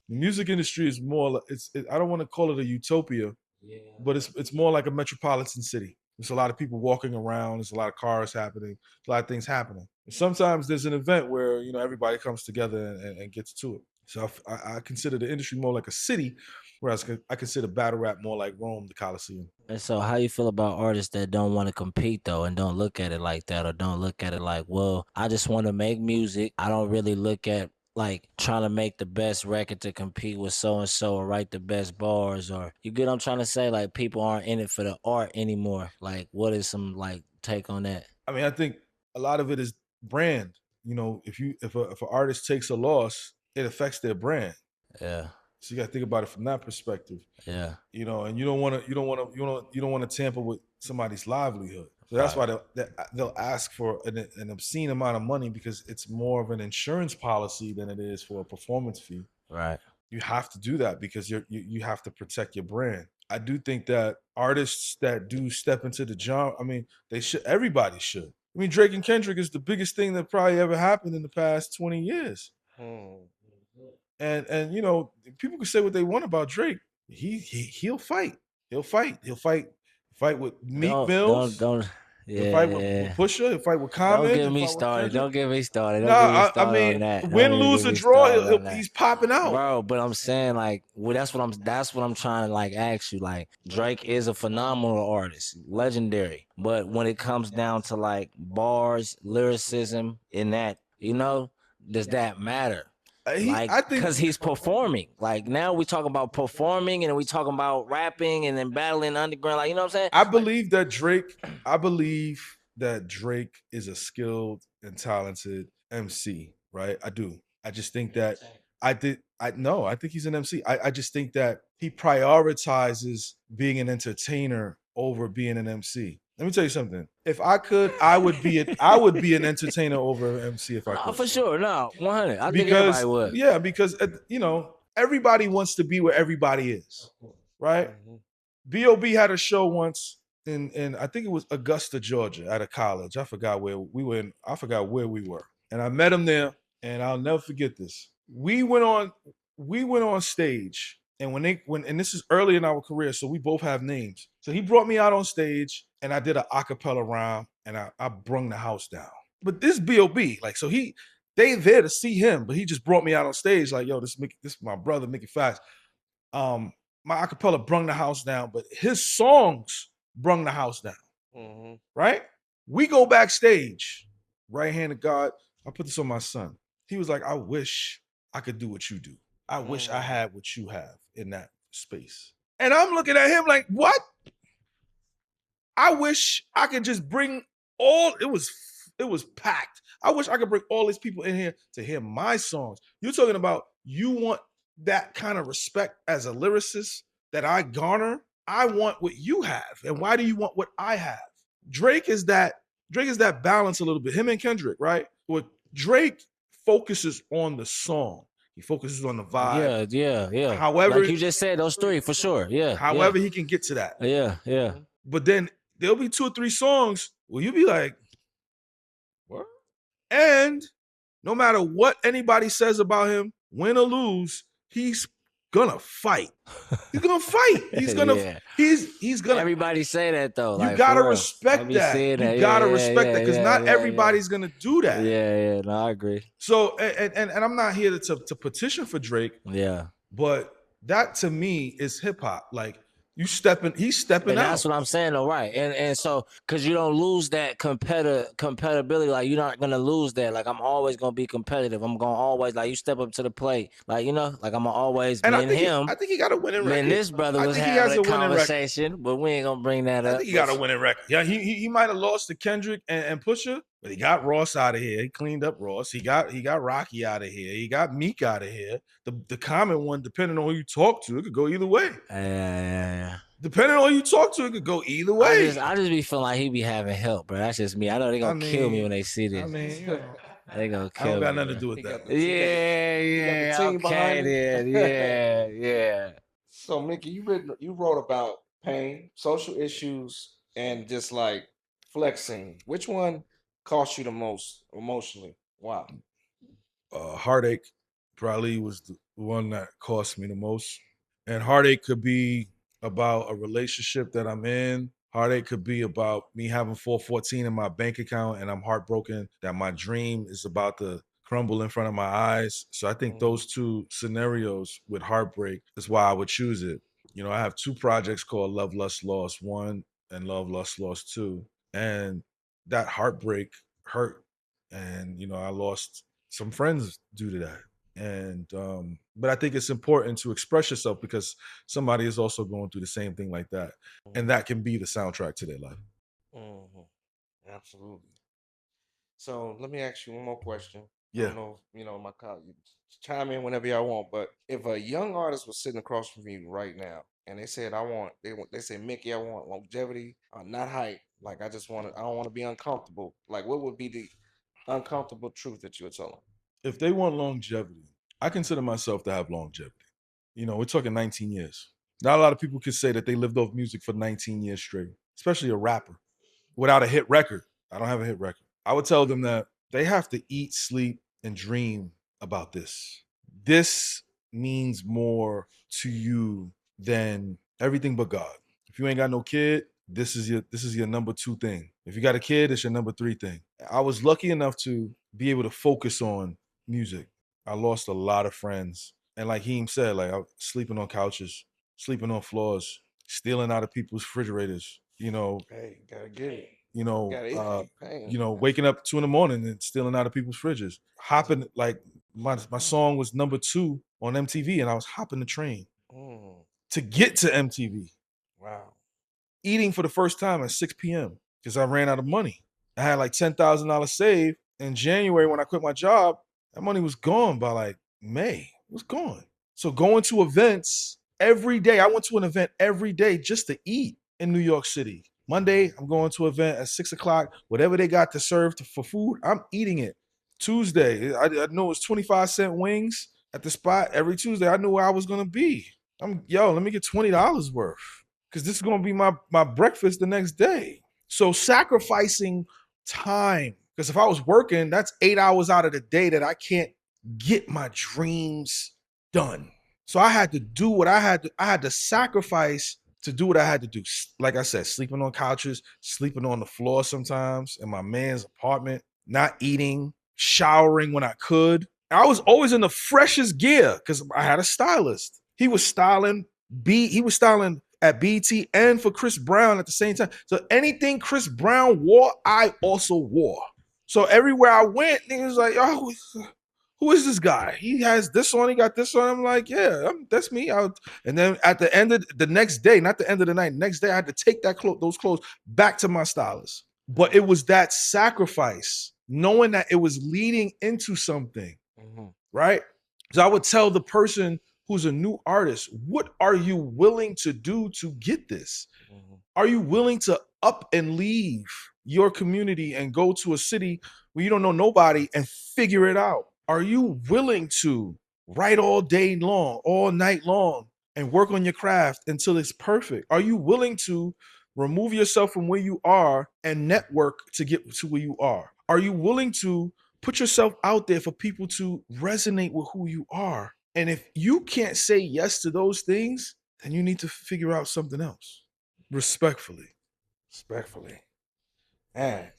The music industry is more like I don't want to call it a utopia, Yeah. but it's more like a metropolitan city. There's a lot of people walking around. There's a lot of cars happening. A lot of things happening. And sometimes there's an event where, you know, everybody comes together and gets to it. So I consider the industry more like a city, whereas I consider battle rap more like Rome, the Coliseum. And so, how you feel about artists that don't want to compete though, and don't look at it like that, or don't look at it like, well, I just want to make music. I don't really look at like trying to make the best record to compete with so and so, or write the best bars, or you get what I'm trying to say? Like people aren't in it for the art anymore. Like, what is some like take on that? I mean, I think a lot of it is brand. You know, if an artist takes a loss, it affects their brand. Yeah, So you got to think about it from that perspective. yeah, You know, and you don't want to tamper with somebody's livelihood. So that's why they'll ask for an obscene amount of money because it's more of an insurance policy than it is for a performance fee. right. You have to do that because you have to protect your brand. I do think that artists that do step into the genre, I mean, they should. Everybody should. I mean, Drake and Kendrick is the biggest thing that probably ever happened in the past 20 years. Hmm. And you know, people can say what they want about Drake. He'll fight. He'll fight. He'll fight with Meek Mills. Don't. He'll fight Yeah. with Pusha. He'll fight with Don't Common. get He'll me fight with started. Kendrick. Don't get me started. Don't get me Nah, I started mean, on that. win, Don't lose, get or me draw, started on that. he's popping out. Bro, but I'm saying like, well, that's what I'm trying to like ask you. Like, Drake is a phenomenal artist, legendary. But when it comes down to like bars, lyricism, and that, you know, does that matter? Like, I think cause he's performing. Like now we talking about performing, and then we talking about rapping, and then battling underground. Like, you know what I'm saying? I believe that Drake is a skilled and talented MC, right? I do. I just think that I think he's an MC. I just think that he prioritizes being an entertainer over being an MC. Let me tell you something. If I could, I would be an entertainer over an MC if I could. For sure, no, 100. I think everybody would. Yeah, because you know, everybody wants to be where everybody is, right? B.O.B. had a show once in I think it was Augusta, Georgia, at a college. I forgot where we were. I forgot where we were, and I met him there, and I'll never forget this. We went on stage, and and this is early in our career, so we both have names. So he brought me out on stage, and I did an acapella rhyme, and I brung the house down. But this B.O.B., like, so they there to see him, but he just brought me out on stage, like, yo, this is my brother, Mickey Factz. My acapella brung the house down, but his songs brung the house down. Right? We go backstage, right hand of God. I put this on my son. He was like, I wish I could do what you do. I wish I had what you have in that space. And I'm looking at him like, what? I wish I could just bring it was packed. I wish I could bring all these people in here to hear my songs. You're talking about you want that kind of respect as a lyricist that I garner. I want what you have. And why do you want what I have? Drake is that balance a little bit. Him and Kendrick, right? What Drake focuses on the song. He focuses on the vibe. Yeah. However, like you just said, those three for sure. Yeah. However, he can get to that. Yeah. But then there'll be 2 or 3 songs where you'll be like, what? And no matter what anybody says about him, win or lose, he's gonna fight. He's gonna fight. He's gonna. He's gonna. Everybody say that though. You gotta respect that. You gotta respect that because not everybody's gonna do that. Yeah. No, I agree. So and I'm not here to petition for Drake. Yeah. But that to me is hip hop. Like he's stepping and out. That's what I'm saying though, right? And so because you don't lose that compatibility, like you're not gonna lose that. Like I'm always gonna be competitive. I'm gonna always like you step up to the plate, like you know, like I'm gonna always. And I think he got a winning record. And this brother was having a conversation, but we ain't gonna bring that up. I think he got a winning record. Yeah, he might have lost to Kendrick and Pusha, but he got Ross out of here. He cleaned up Ross. He got Rocky out of here. He got Meek out of here. The common one, depending on who you talk to, it could go either way. Yeah. Depending on who you talk to, it could go either way. I just be feeling like he be having help, bro. That's just me. I know they gonna kill me when they see this. I mean, you know, they gonna kill me. I don't got nothing to do with that. Yeah. Okay, then. Yeah. So, Mickey, you wrote about pain, social issues, and just like flexing. Which one cost you the most emotionally? Wow. Heartache probably was the one that cost me the most. And heartache could be about a relationship that I'm in. Heartache could be about me having 414 in my bank account and I'm heartbroken that my dream is about to crumble in front of my eyes. So I think those 2 scenarios with heartbreak is why I would choose it. You know, I have 2 projects called Love, Lust, Lost 1 and Love, Lust, Lost 2. And that heartbreak hurt. And, you know, I lost some friends due to that. And but I think it's important to express yourself because somebody is also going through the same thing like that, and that can be the soundtrack to their life. Absolutely. So let me ask you one more question. Yeah. I don't know, you know, my colleagues chime in whenever y'all want, but if a young artist was sitting across from you right now and they said, they say, Mickey, I want longevity, not height. Like I don't want to be uncomfortable. Like what would be the uncomfortable truth that you would tell them? If they want longevity, I consider myself to have longevity. You know, we're talking 19 years. Not a lot of people can say that they lived off music for 19 years straight, especially a rapper without a hit record. I don't have a hit record. I would tell them that they have to eat, sleep, and dream about this. This means more to you than everything but God. If you ain't got no kid, this is your number 2 thing. If you got a kid, it's your number 3 thing. I was lucky enough to be able to focus on music. I lost a lot of friends. And like Heem said, like I was sleeping on couches, sleeping on floors, stealing out of people's refrigerators, you know. Hey, gotta get it. You know, waking up 2 a.m. and stealing out of people's fridges. Hopping, like my song was number 2 on MTV and I was hopping the train to get to MTV. Wow. Eating for the first time at 6 p.m. because I ran out of money. I had like $10,000 saved. In January when I quit my job, that money was gone by like May. It was gone. So going to events every day. I went to an event every day just to eat in New York City. Monday, I'm going to an event at 6 o'clock. Whatever they got to serve for food, I'm eating it. Tuesday, I know it's 25-cent wings at the spot. Every Tuesday, I knew where I was gonna be. Let me get $20 worth. Because this is gonna be my breakfast the next day. So sacrificing time. Because if I was working, that's 8 hours out of the day that I can't get my dreams done. So I had to do what I had to sacrifice to do what I had to do. Like I said, sleeping on couches, sleeping on the floor sometimes in my man's apartment, not eating, showering when I could. I was always in the freshest gear because I had a stylist. He was styling at BT and for Chris Brown at the same time. So anything Chris Brown wore, I also wore. So everywhere I went, niggas was like, oh, who is this guy? He has this on, he got this on. I'm like, yeah, that's me. And then at the end of the next day, not the end of the night, next day I had to take those clothes back to my stylist. But it was that sacrifice, knowing that it was leading into something, right? So I would tell the person who's a new artist, what are you willing to do to get this? Are you willing to up and leave your community and go to a city where you don't know nobody and figure it out? Are you willing to write all day long, all night long, and work on your craft until it's perfect? Are you willing to remove yourself from where you are and network to get to where you are? Are you willing to put yourself out there for people to resonate with who you are? And if you can't say yes to those things, then you need to figure out something else. Respectfully. And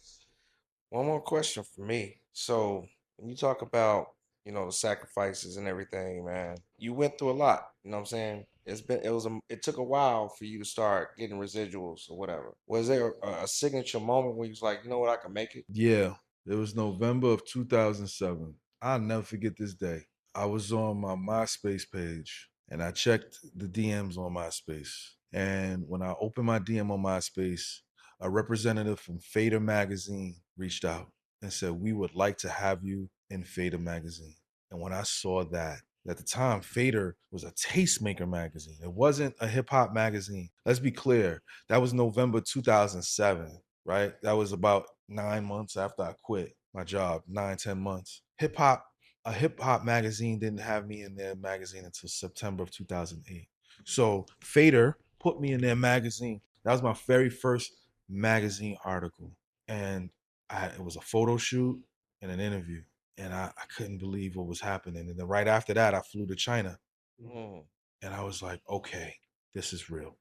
one more question for me. So when you talk about, the sacrifices and everything, man, you went through a lot. You know what I'm saying? It took a while for you to start getting residuals or whatever. Was there a signature moment where you was like, you know what, I can make it? Yeah, it was November of 2007. I'll never forget this day. I was on my MySpace page and I checked the DMs on MySpace. And when I opened my DM on MySpace, a representative from Fader magazine reached out and said, we would like to have you in Fader magazine. And when I saw that, at the time, Fader was a tastemaker magazine. It wasn't a hip hop magazine. Let's be clear. That was November 2007, right? That was about 9 months after I quit my job, 9-10 months. A hip hop magazine didn't have me in their magazine until September of 2008. So Fader put me in their magazine. That was my very first magazine article. And it was a photo shoot and an interview. And I couldn't believe what was happening. And then right after that, I flew to China. And I was like, okay, this is real.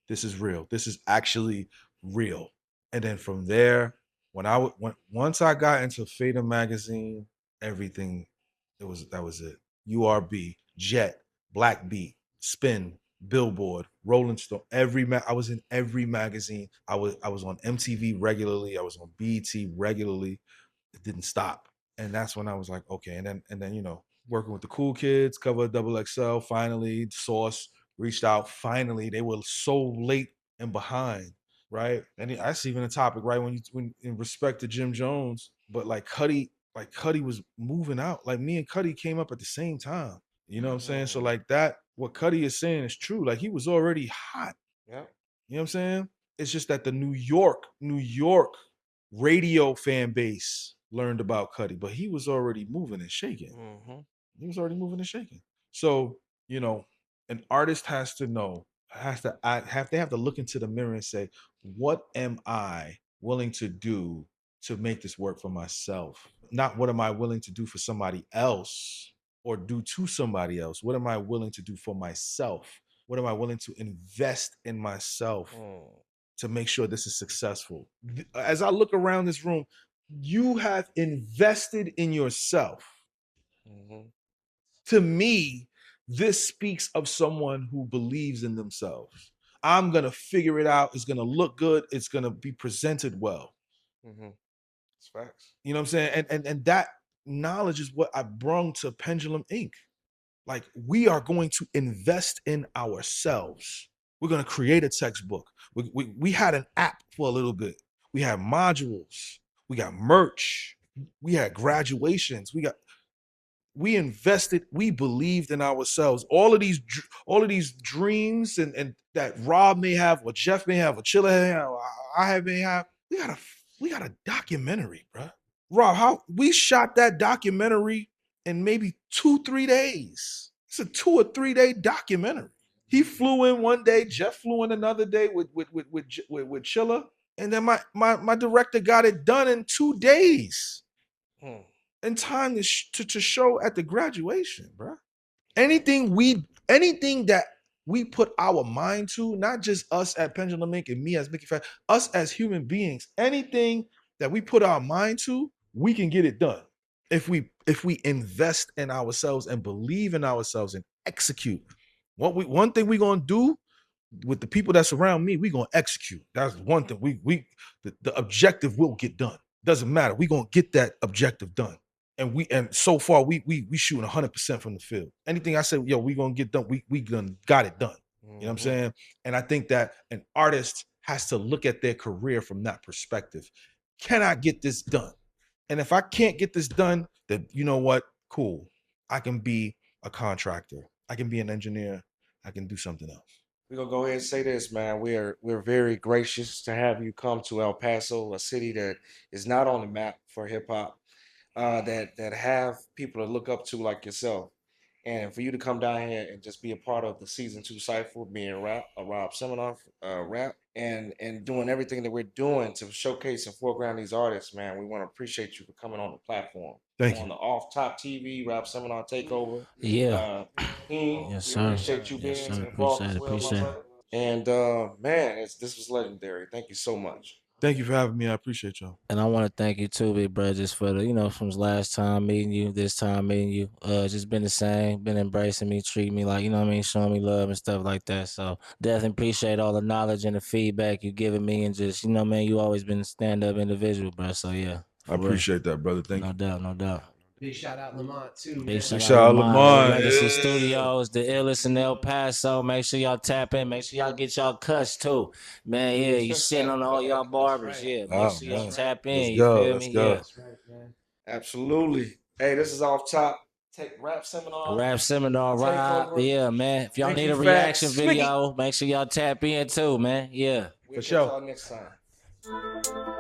This is real. This is actually real. And then from there, once I got into Fader magazine, everything, that was it. URB, Jet, Black Beat, Spin, Billboard, Rolling Stone, I was in every magazine. I was on MTV regularly. I was on BET regularly. It didn't stop. And that's when I was like, okay. And then working with the cool kids, cover Double XL, finally, Source reached out. Finally, they were so late and behind, right? And that's even a topic, right? When in respect to Jim Jones, but like Cuddy was moving out. Like me and Cuddy came up at the same time. You know what I'm saying? So like that, what Cuddy is saying is true. Like he was already hot. Yeah. You know what I'm saying? It's just that the New York radio fan base learned about Cuddy, but he was already moving and shaking. He was already moving and shaking. So, an artist has to know, they have to look into the mirror and say, what am I willing to do to make this work for myself? Not what am I willing to do for somebody else or do to somebody else? What am I willing to do for myself? What am I willing to invest in myself to make sure this is successful? As I look around this room, you have invested in yourself. To me, this speaks of someone who believes in themselves. I'm going to figure it out. It's going to look good. It's going to be presented well. It's facts. You know what I'm saying? And that knowledge is what I brought to Pendulum Inc. Like, we are going to invest in ourselves. We're going to create a textbook. We had an app for a little bit. We had modules. We got merch. We had graduations. we invested, we believed in ourselves. All of these dreams and that Rob may have, or Jeff may have, or Chilla may have, or I may have. We got a documentary, bro. Rob, how we shot that documentary in maybe 2-3 days. It's a 2 or 3 day documentary. He flew in one day, Jeff flew in another day with Chilla, and then my director got it done in 2 days. In time to show at the graduation, bro. Anything that we put our mind to, not just us at Pendulum Inc and me as Mickey Factz, us as human beings, anything that we put our mind to, we can get it done. If we invest in ourselves and believe in ourselves and execute. One thing we're gonna do with the people that's around me, we're gonna execute. That's one thing. The objective will get done. Doesn't matter. We're gonna get that objective done. And so far we shooting 100% from the field. Anything I said, yo, we gonna get done. We got it done. You know what I'm saying? And I think that an artist has to look at their career from that perspective. Can I get this done? And if I can't get this done, then you know what? Cool. I can be a contractor. I can be an engineer. I can do something else. We're gonna go ahead and say this, man. We're very gracious to have you come to El Paso, a city that is not on the map for hip hop, that have people to look up to like yourself. And for you to come down here and just be a part of the season 2 cypher, being a Rob Seminoff rap, and doing everything that we're doing to showcase and foreground these artists, man, we want to appreciate you for coming on the platform. Thank you. On the OffxTop TV, Rob Seminoff Takeover. Yeah. Heem, Yes, we sir. appreciate you being Yes, sir. involved as Appreciate well, it. my friend. And man, this was legendary. Thank you so much. Thank you for having me. I appreciate y'all. And I want to thank you too, big bro, just for the, from last time meeting you, this time meeting you. Just been the same, been embracing me, treating me like, showing me love and stuff like that. So definitely appreciate all the knowledge and the feedback you giving me, and just, you always been a stand-up individual, bro. So yeah. I appreciate that, brother. Thank you. No doubt, no doubt. Big shout out Lamont too. Big Man. shout out Lamont. Legacy Yeah. Studios, the illest in El Paso. Make sure y'all tap in. Make sure y'all get y'all cuts too. Man, yeah, you sitting on all y'all barbers. Yeah, make sure y'all tap in. Let's You go, feel let's me? go. Yeah. That's right, man. Absolutely. Hey, this is OffxTop. Take rap seminar. Rap seminar, Rob. Takeover. Yeah, man. If y'all Mickey need a reaction Factz. video, make sure y'all tap in too, man. Yeah. We'll For sure. catch y'all next time.